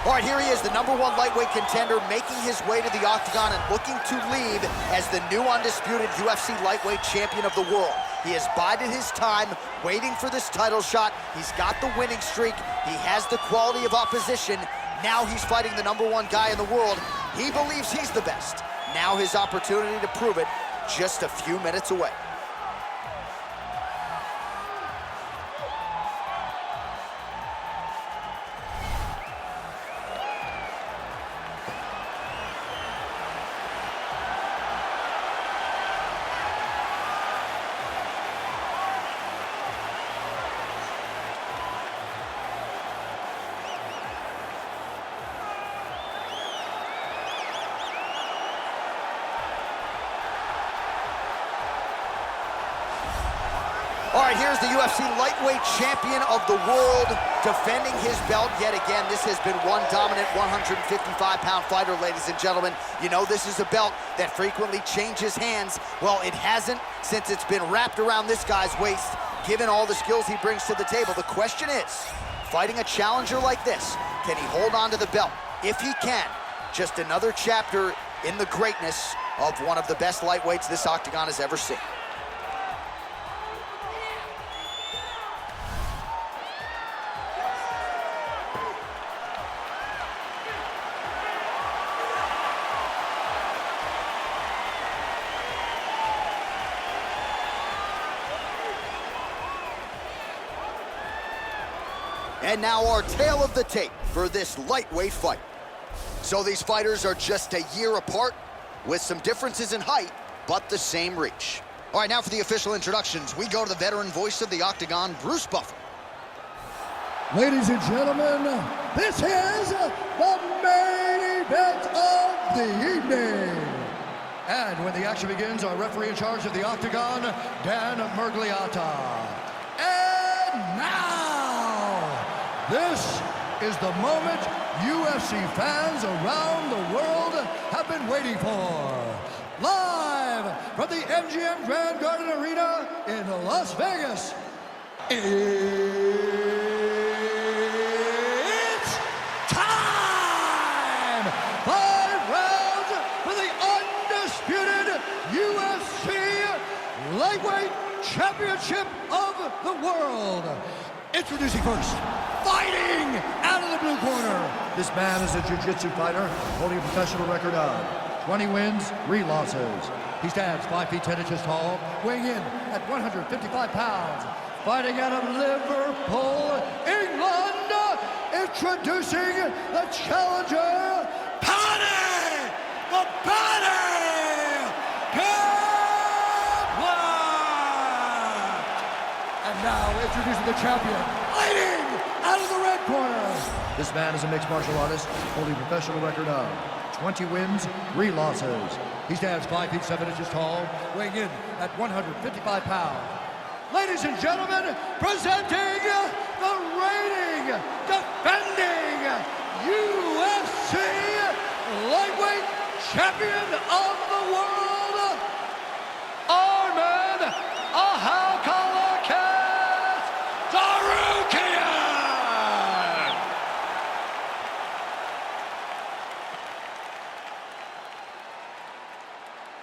All right, here he is, the #1 lightweight contender, making his way to the octagon and looking to leave as the new undisputed UFC lightweight champion of the world. He has bided his time, waiting for this title shot. He's got the winning streak. He has the quality of opposition. Now he's fighting the #1 guy in the world. He believes he's the best. Now his opportunity to prove it, just a few minutes away. All right, here's the UFC lightweight champion of the world, defending his belt yet again. This has been one dominant 155-pound fighter, ladies and gentlemen. You know, this is a belt that frequently changes hands. Well, it hasn't since it's been wrapped around this guy's waist, given all the skills he brings to the table. The question is, fighting a challenger like this, can he hold on to the belt? If he can, just another chapter in the greatness of one of the best lightweights this octagon has ever seen. And now our tale of the tape for this lightweight fight. So these fighters are just a year apart, with some differences in height, but the same reach. All right, now for the official introductions, we go to the veteran voice of the octagon, Bruce Buffer. Ladies and gentlemen, this is the main event of the evening. And when the action begins, our referee in charge of the octagon, Dan Murgliata. And now, this is the moment UFC fans around the world have been waiting for. Live from the MGM Grand Garden Arena in Las Vegas, it's time! 5 rounds for the undisputed UFC Lightweight Championship of the World. Introducing first, fighting out of the blue corner. This man is a jiu-jitsu fighter holding a professional record of 20 wins, 3 losses. He stands 5 feet 10 inches tall, weighing in at 155 pounds. Fighting out of Liverpool, England, introducing the challenger, Paddy the Paddy Pimblett. And now introducing the champion, fighting out of the red corner. This man is a mixed martial artist holding a professional record of 20 wins, 3 losses. He stands 5 feet 7 inches tall, weighing in at 155 pounds. Ladies and gentlemen, presenting the reigning, defending UFC lightweight champion of the world, Arman Tsarukyan.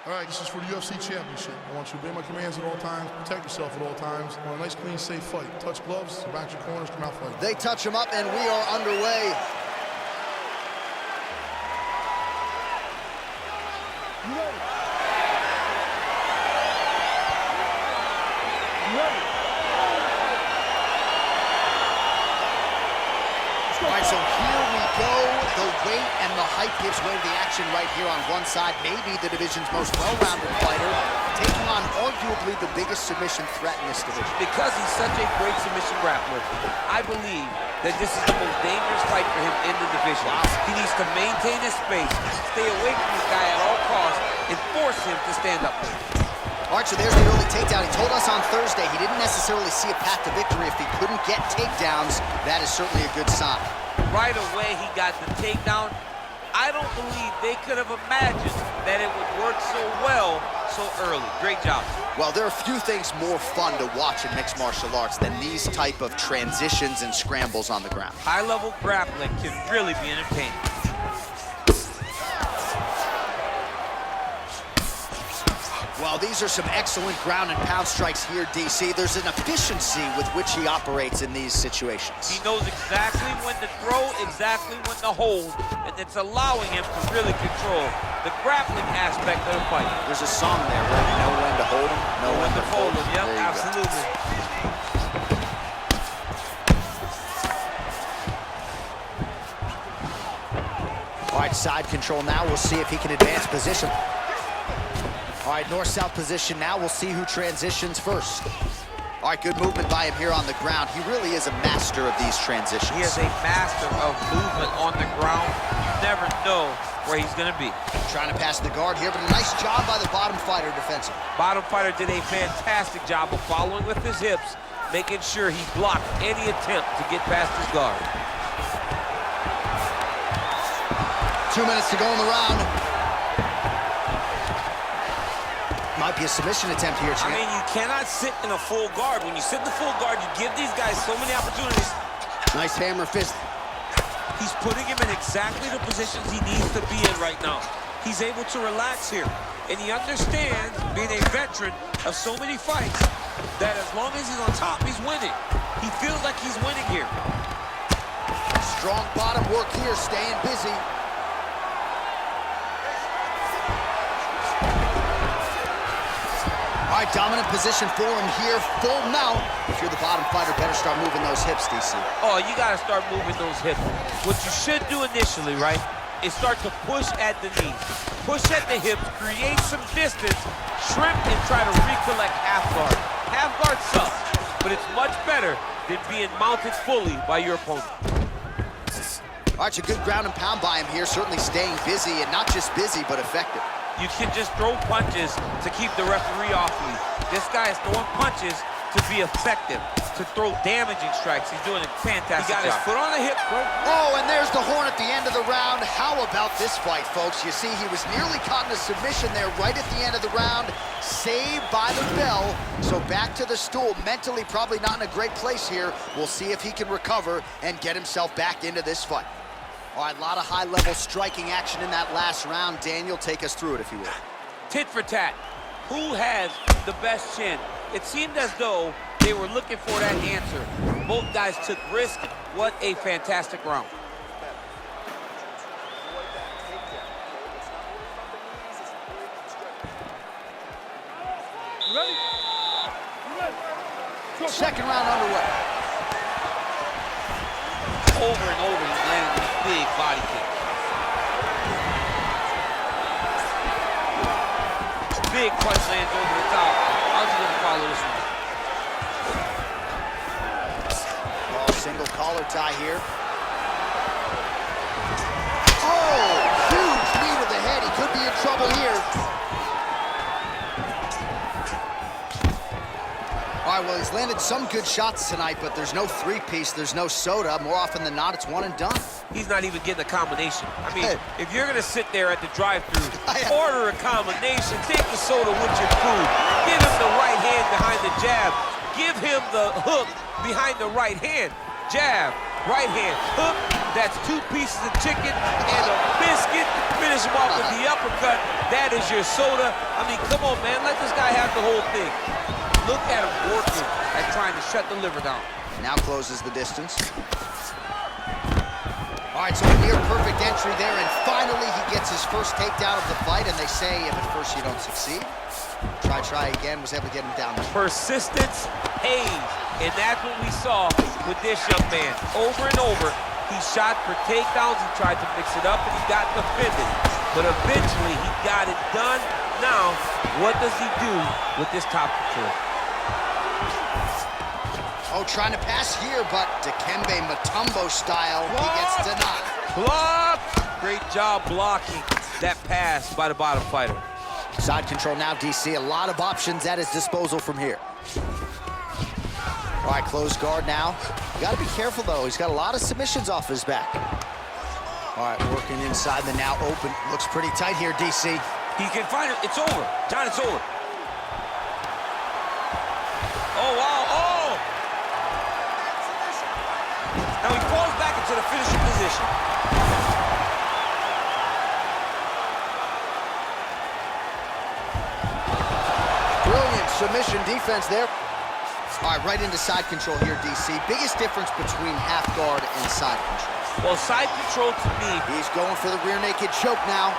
All right, this is for the UFC Championship. I want you to obey my commands at all times, protect yourself at all times. I want a nice, clean, safe fight. Touch gloves, back your corners, come out fighting. They touch him up, and we are underway. You ready? You ready? All right, so here we go. The weight and the height gives way to the action right here on one side. Maybe the division's most well-rounded fighter, taking on arguably the biggest submission threat in this division. Because he's such a great submission grappler, I believe that this is the most dangerous fight for him in the division. Wow. He needs to maintain his space, stay away from this guy at all costs, and force him to stand up. All right, so there's the early takedown. He told us on Thursday he didn't necessarily see a path to victory if he couldn't get takedowns. That is certainly a good sign. Right away, he got the takedown. I don't believe they could have imagined that it would work so well so early. Great job. Well, there are few things more fun to watch in mixed martial arts than these type of transitions and scrambles on the ground. High-level grappling can really be entertaining. Well, these are some excellent ground and pound strikes here, DC. There's an efficiency with which he operates in these situations. He knows exactly when to throw, exactly when to hold, and it's allowing him to really control the grappling aspect of the fight. There's a song there where you know when to hold him, know when to fold him. Yep, absolutely. All right, side control now. We'll see if he can advance position. All right, north-south position now. We'll see who transitions first. All right, good movement by him here on the ground. He really is a master of these transitions. He is a master of movement on the ground. You never know where he's going to be. Trying to pass the guard here, but a nice job by the bottom fighter defensive. Bottom fighter did a fantastic job of following with his hips, making sure he blocked any attempt to get past his guard. 2 minutes to go in the round. Might be a submission attempt here, champ. I mean, you cannot sit in a full guard. When you sit in the full guard, you give these guys so many opportunities. Nice hammer fist. He's putting him in exactly the positions he needs to be in right now. He's able to relax here. And he understands, being a veteran of so many fights, that as long as he's on top, he's winning. He feels like he's winning here. Strong bottom work here, staying busy. All right, dominant position for him here, full mount. If you're the bottom fighter, better start moving those hips, DC. Oh, you gotta start moving those hips. What you should do initially, right, is start to push at the knees. Push at the hips, create some distance, shrimp and try to recollect half guard. Half guard sucks, but it's much better than being mounted fully by your opponent. All right, a good ground and pound by him here, certainly staying busy, and not just busy, but effective. You can just throw punches to keep the referee off you. This guy is throwing punches to be effective, to throw damaging strikes. He's doing a fantastic job. He got his foot on the hip, bro. Oh, and there's the horn at the end of the round. How about this fight, folks? You see, he was nearly caught in a submission there right at the end of the round, saved by the bell. So back to the stool, mentally probably not in a great place here. We'll see if he can recover and get himself back into this fight. All right, a lot of high-level striking action in that last round. Daniel, take us through it, if you will. Tit for tat. Who has the best chin? It seemed as though they were looking for that answer. Both guys took risk. What a fantastic round. You ready? You ready? Second round underway. Over and over, he's landing these big body kicks. Big punch lands over the top. How's he gonna follow this one? Oh, single collar tie here. Oh, huge knee to the head. He could be in trouble here. All right, well, he's landed some good shots tonight, but there's no three-piece, there's no soda. More often than not, it's one and done. He's not even getting a combination. I mean, if you're gonna sit there at the drive-thru, order a combination, take the soda with your food, give him the right hand behind the jab, give him the hook behind the right hand, jab, right hand, hook, that's 2 pieces of chicken and a biscuit, finish him off with the uppercut, that is your soda. I mean, come on, man, let this guy have the whole thing. Look at him working at trying to shut the liver down. Now closes the distance. All right, so a near perfect entry there, and finally he gets his first takedown of the fight, and they say if at first you don't succeed, try again, was able to get him down. Persistence pays, and that's what we saw with this young man. Over and over, he shot for takedowns, he tried to mix it up, and he got defended. But eventually, he got it done. Now, what does he do with this top control? Oh, trying to pass here, but Dikembe Mutombo style, he gets denied. Block! Great job blocking that pass by the bottom fighter. Side control now, DC. A lot of options at his disposal from here. All right, closed guard now. You gotta be careful, though. He's got a lot of submissions off his back. All right, working inside the now open. Looks pretty tight here, DC. He can find it. It's over. John, it's over. into the finishing position. Brilliant submission defense there. All right, right into side control here, DC. Biggest difference between half guard and side control? Well, side control to me... He's going for the rear naked choke now.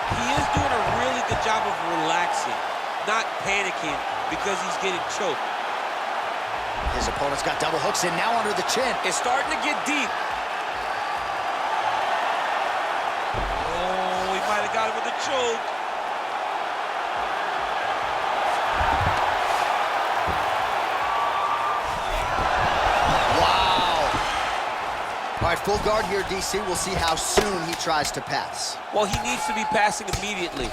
He is doing a really good job of relaxing, not panicking because he's getting choked. His opponent's got double hooks in, now under the chin. It's starting to get deep. Oh, he might have got it with a choke. All right, full guard here, DC. We'll see how soon he tries to pass. Well, he needs to be passing immediately.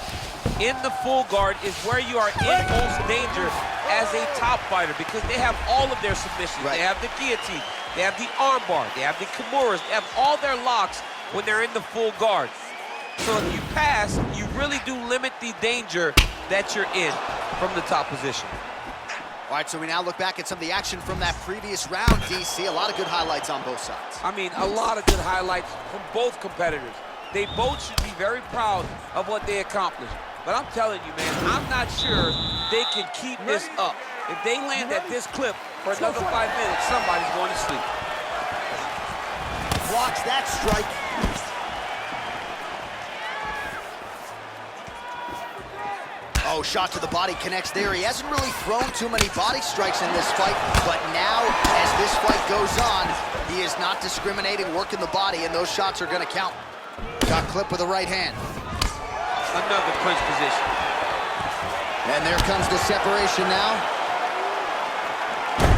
In the full guard is where you are in most danger as a top fighter because they have all of their submissions. Right. They have the guillotine, they have the armbar, they have the kimuras, they have all their locks when they're in the full guard. So if you pass, you really do limit the danger that you're in from the top position. All right, so we now look back at some of the action from that previous round, DC. A lot of good highlights on both sides. I mean, a lot of good highlights from both competitors. They both should be very proud of what they accomplished. But I'm telling you, man, I'm not sure they can keep this up. If they land at this clip for another 5 minutes, somebody's going to sleep. Blocks that strike. Oh, shot to the body connects there. He hasn't really thrown too many body strikes in this fight, but now, as this fight goes on, he is not discriminating, working the body, and those shots are going to count. Got clipped with the right hand. Another clinch position. And there comes the separation now.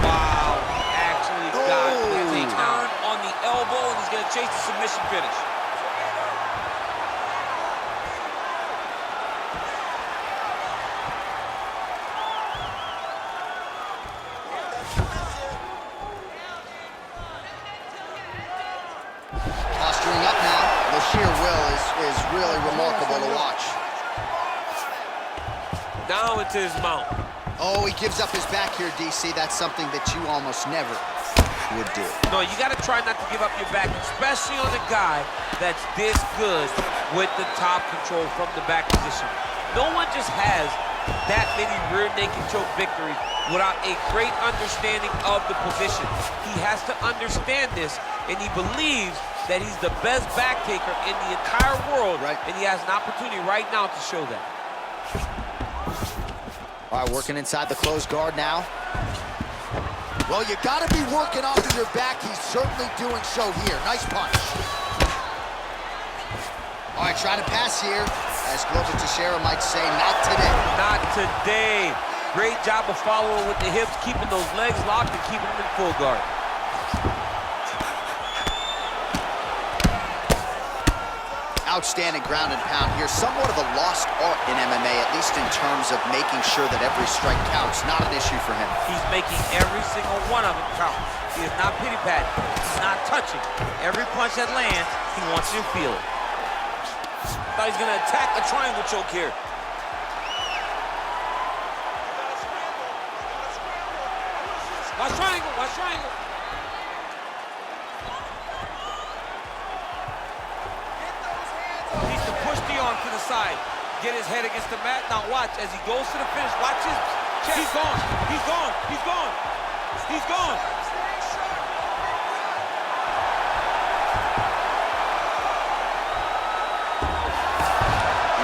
Wow, actually got it. He Oh. turned on the elbow, and he's going to chase the submission finish. Posturing up now. The sheer will is really remarkable to watch. Now into his mount. Oh, he gives up his back here, DC. That's something that you almost never would do. No, you got to try not to give up your back, especially on a guy that's this good with the top control from the back position. No one just has that many rear naked choke victories without a great understanding of the position. He has to understand this, and he believes that he's the best back taker in the entire world, right. And he has an opportunity right now to show that. All right, working inside the closed guard now. Well, you got to be working off of your back. He's certainly doing so here. Nice punch. All right, try to pass here. As Glover Teixeira might say, not today. Not today. Great job of following with the hips, keeping those legs locked and keeping them in full guard. Outstanding ground and pound here. Somewhat of a lost art in MMA, at least in terms of making sure that every strike counts. Not an issue for him. He's making every single one of them count. He is not pity-patting. He's not touching. Every punch that lands, he wants you to feel it. Thought he's going to attack a triangle choke here. Watch triangle, watch triangle. Needs to push the arm to the side. Get his head against the mat. Now watch, as he goes to the finish, watch his chest. He's gone, he's gone, he's gone. He's gone.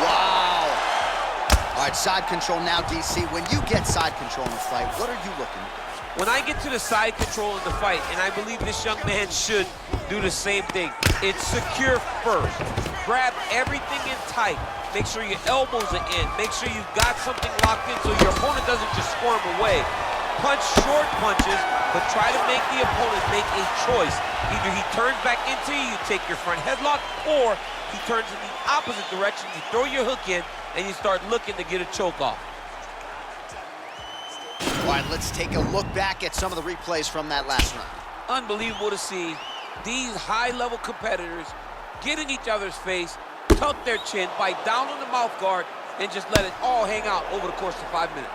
Wow. All right, side control now, DC. When you get side control in a fight, what are you looking for? When I get to the side control in the fight, and I believe this young man should do the same thing, it's secure first. Grab everything in tight. Make sure your elbows are in. Make sure you've got something locked in so your opponent doesn't just squirm away. Punch short punches, but try to make the opponent make a choice. Either he turns back into you, you take your front headlock, or he turns in the opposite direction, you throw your hook in, and you start looking to get a choke off. All right, let's take a look back at some of the replays from that last round. Unbelievable to see these high-level competitors get in each other's face, tuck their chin, bite down on the mouth guard, and just let it all hang out over the course of 5 minutes.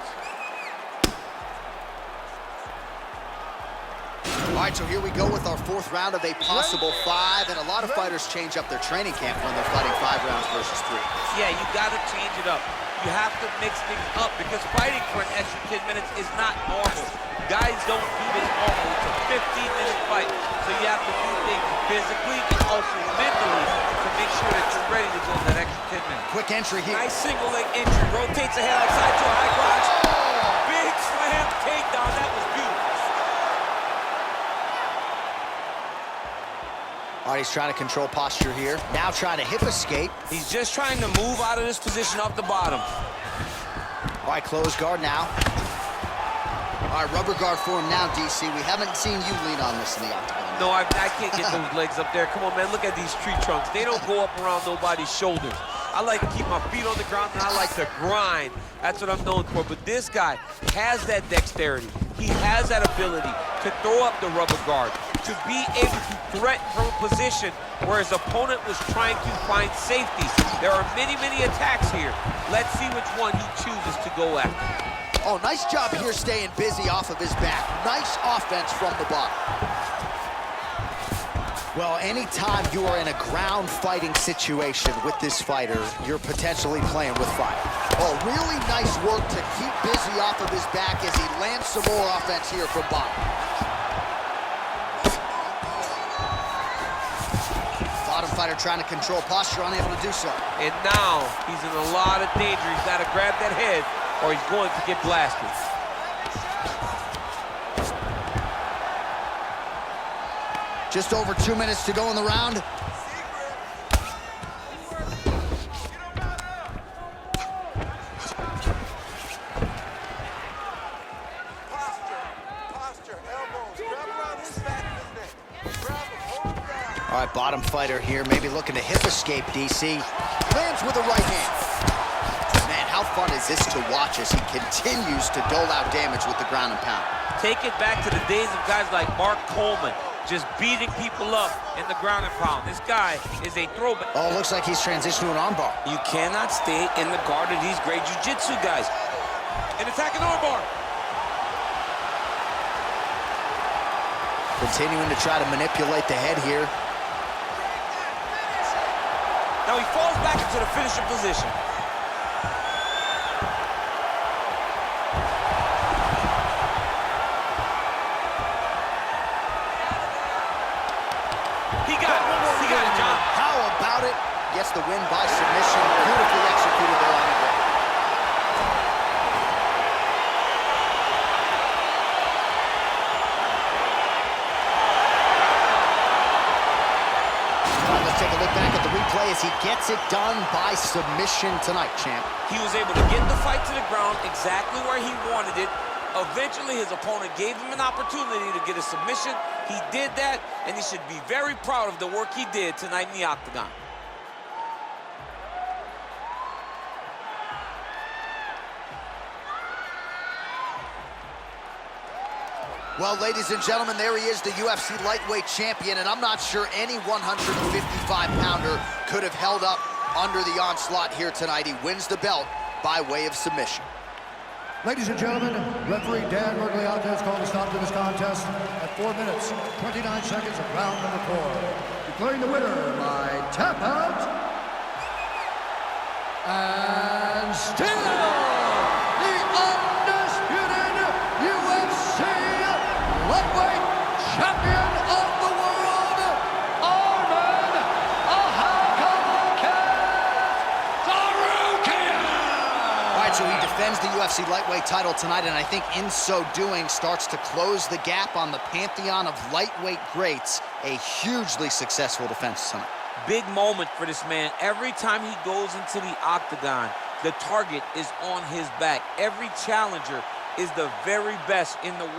All right, so here we go with our fourth round of a possible 5, and a lot of fighters change up their training camp when they're fighting 5 rounds versus 3. Yeah, you gotta change it up. You have to mix things up because fighting for an extra 10 minutes is not normal. Guys don't do this normal. It's a 15-minute fight, so you have to do things physically and also mentally to make sure that you're ready to go that extra 10 minutes. Quick entry here. Nice single leg entry. Rotates the head outside to a high crotch. Big slam takedown. That was beautiful. All right, he's trying to control posture here. Now trying to hip escape. He's just trying to move out of this position off the bottom. All right, close guard now. All right, rubber guard for him now, DC. We haven't seen you lean on this in the octagon. No, I can't get those legs up there. Come on, man, look at these tree trunks. They don't go up around nobody's shoulders. I like to keep my feet on the ground, and I like to grind. That's what I'm known for. But this guy has that dexterity. He has that ability to throw up the rubber guard, to be able to threaten from a position where his opponent was trying to find safety. There are many, many attacks here. Let's see which one he chooses to go after. Oh, nice job here staying busy off of his back. Nice offense from the bottom. Well, anytime you are in a ground fighting situation with this fighter, you're potentially playing with fire. Oh, really nice work to keep busy off of his back as he lands some more offense here from bottom. Bottom fighter trying to control posture, unable to do so. And now he's in a lot of danger. He's got to grab that head or he's going to get blasted. Just over 2 minutes to go in the round. All right, bottom fighter here, maybe looking to hip escape, DC. Lands with the right hand. Man, how fun is this to watch as he continues to dole out damage with the ground and pound. Take it back to the days of guys like Mark Coleman, just beating people up in the ground and pound. This guy is a throwback. Oh, looks like he's transitioned to an armbar. You cannot stay in the guard of these great jiu-jitsu guys. An attacking armbar. Continuing to try to manipulate the head here. Now he falls back into the finishing position. He got it, John. How about it? Gets the win by submission. Beautifully executed there on the ground. All right, let's take a look back at the replay as he gets it done by submission tonight, champ. He was able to get the fight to the ground exactly where he wanted it. Eventually, his opponent gave him an opportunity to get a submission. He did that, and he should be very proud of the work he did tonight in the octagon. Well, ladies and gentlemen, there he is, the UFC lightweight champion, and I'm not sure any 155-pounder could have held up under the onslaught here tonight. He wins the belt by way of submission. Ladies and gentlemen, referee Dan Mergliata has called a stop to this contest at 4 minutes, 29 seconds of round number 4. Declaring the winner by tap out. And still the undisputed UFC lightweight champion of the world, Arman Tsarukyan. All right, so he defends the UFC lightweight title tonight, and I think in so doing starts to close the gap on the pantheon of lightweight greats. A hugely successful defense tonight. Big moment for this man. Every time he goes into the octagon, the target is on his back. Every challenger is the very best in the world.